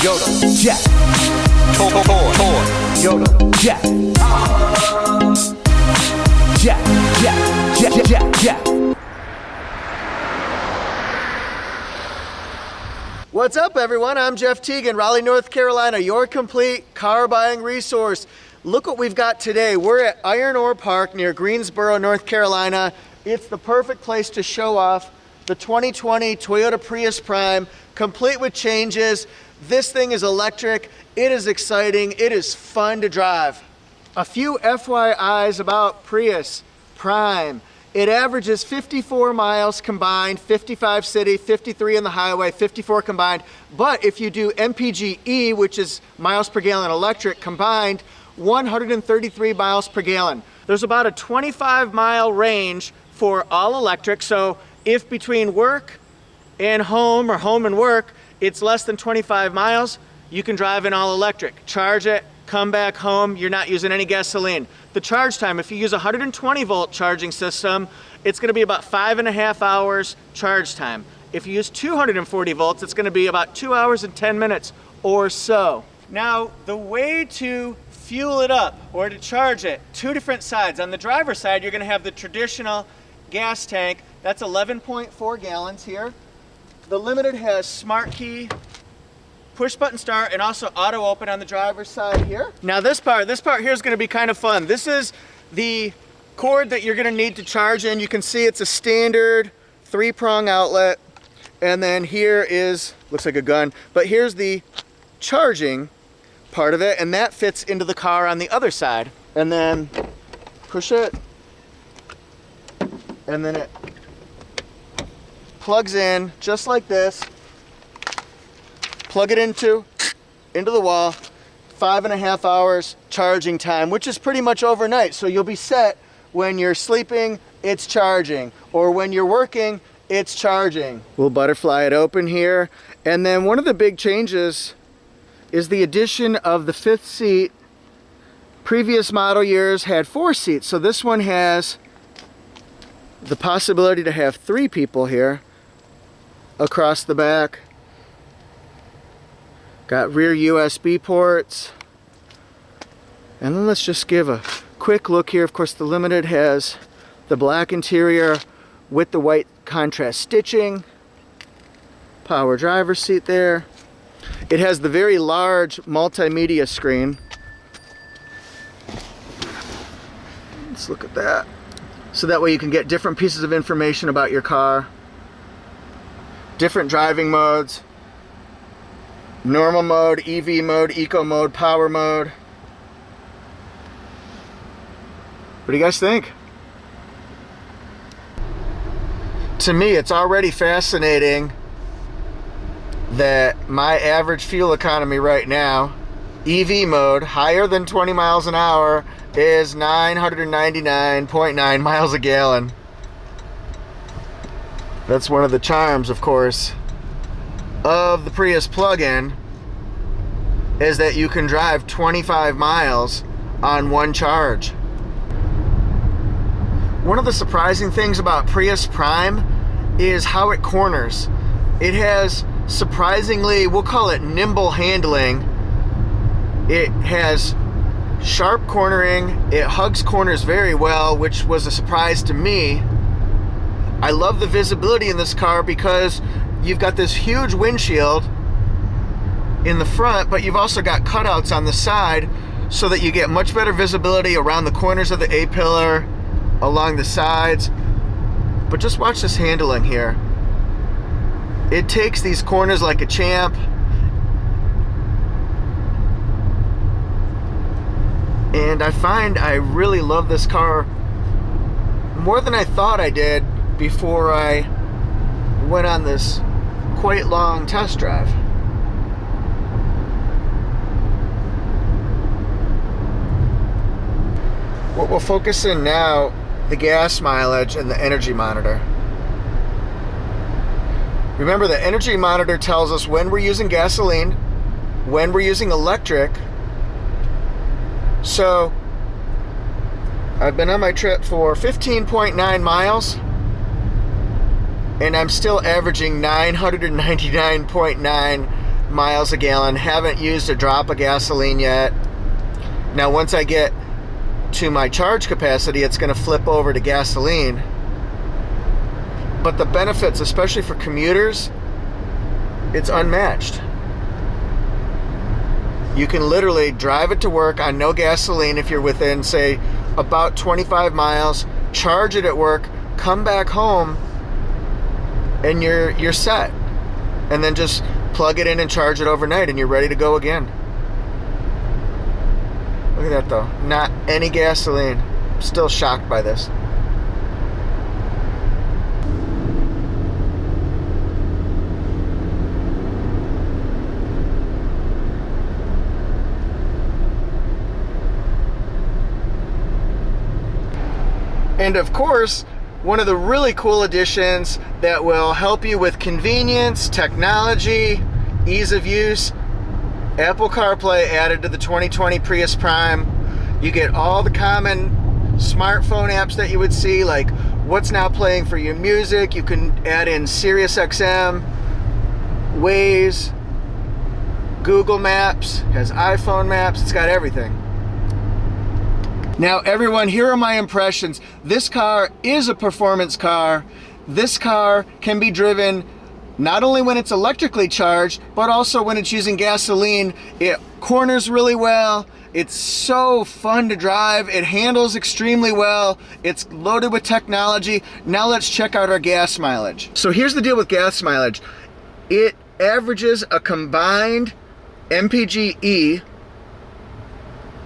Yoda, Jack, Yoda, Jack, Jack. What's up, everyone? I'm Jeff Teagan, Raleigh, North Carolina, your complete car buying resource. Look what we've got today. We're at Iron Ore Park near Greensboro, North Carolina. It's the perfect place to show off the 2020 Toyota Prius Prime, complete with changes. This thing is electric. It is exciting. It is fun to drive. A few FYIs about Prius Prime. It averages 54 miles combined, 55 city, 53 in the highway, 54 combined. But if you do MPG, which is miles per gallon electric combined, 133 miles per gallon. There's about a 25-mile range for all electric. So if between work and home or home and work, it's less than 25 miles, you can drive in all electric. Charge it, come back home, you're not using any gasoline. The charge time, if you use a 120 volt charging system, it's gonna be about 5.5 hours charge time. If you use 240 volts, it's gonna be about 2 hours and 10 minutes or so. Now, the way to fuel it up or to charge it, two different sides. On the driver's side, you're gonna have the traditional gas tank. That's 11.4 gallons here. The Limited has smart key, push button start, and also auto open on the driver's side here. Now this part here is gonna be kind of fun. This is the cord that you're gonna need to charge in. You can see it's a standard 3-prong outlet. And then here is, looks like a gun, but here's the charging part of it, and that fits into the car on the other side. And then push it, and then it plugs in just like this. Plug it into the wall. 5.5 hours charging time, which is pretty much overnight. So you'll be set when you're sleeping, it's charging, or when you're working, it's charging. We'll butterfly it open here. And then one of the big changes is the addition of the 5th seat. Previous model years had 4 seats, so this one has the possibility to have 3 people here across the back. Got rear USB ports. And then let's just give a quick look here. Of course, the Limited has the black interior with the white contrast stitching. Power driver's seat there. It has the very large multimedia screen. Let's look at that. So that way you can get different pieces of information about your car. Different driving modes. Normal mode, EV mode, eco mode, power mode. What do you guys think? To me, it's already fascinating that my average fuel economy right now, EV mode, higher than 20 miles an hour, is 999.9 miles a gallon. That's one of the charms, of course, of the Prius plug-in, is that you can drive 25 miles on one charge. One of the surprising things about Prius Prime is how it corners. It has surprisingly, we'll call it nimble handling. It has sharp cornering. It hugs corners very well, which was a surprise to me. I love the visibility in this car because you've got this huge windshield in the front, but you've also got cutouts on the side so that you get much better visibility around the corners of the A-pillar, along the sides. But just watch this handling here. It takes these corners like a champ. And I find I really love this car more than I thought I did before I went on this quite long test drive. What we'll focus in now, the gas mileage and the energy monitor. Remember, the energy monitor tells us when we're using gasoline, when we're using electric. So I've been on my trip for 15.9 miles and I'm still averaging 999.9 miles a gallon. Haven't used a drop of gasoline yet. Now once I get to my charge capacity, it's going to flip over to gasoline. But the benefits, especially for commuters, it's unmatched. You can literally drive it to work on no gasoline if you're within, say, about 25 miles, charge it at work, come back home, and you're set. And then just plug it in and charge it overnight and you're ready to go again. Look at that though, not any gasoline. I'm still shocked by this. And of course, one of the really cool additions that will help you with convenience, technology, ease of use, Apple CarPlay added to the 2020 Prius Prime. You get all the common smartphone apps that you would see, like what's now playing for your music. You can add in Sirius XM, Waze, Google Maps, has iPhone Maps, it's got everything. Now everyone, here are my impressions. This car is a performance car. This car can be driven not only when it's electrically charged, but also when it's using gasoline. It corners really well. It's so fun to drive. It handles extremely well. It's loaded with technology. Now let's check out our gas mileage. So here's the deal with gas mileage. It averages a combined MPG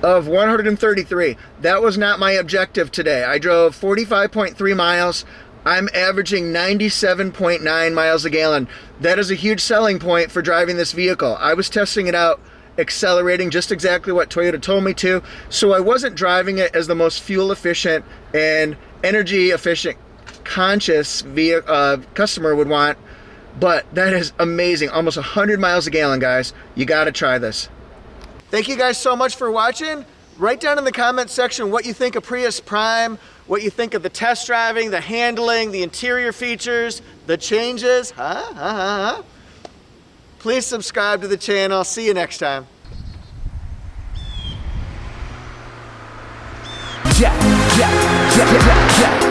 of 133. That was not my objective today. I drove 45.3 miles. I'm averaging 97.9 miles a gallon. That is a huge selling point for driving this vehicle. I was testing it out, accelerating just exactly what Toyota told me to, so I wasn't driving it as the most fuel efficient and energy efficient conscious customer would want, but that is amazing. Almost 100 miles a gallon, guys. You gotta try this. Thank you guys so much for watching. Write down in the comment section what you think of Prius Prime, what you think of the test driving, the handling, the interior features, the changes. Please subscribe to the channel. See you next time.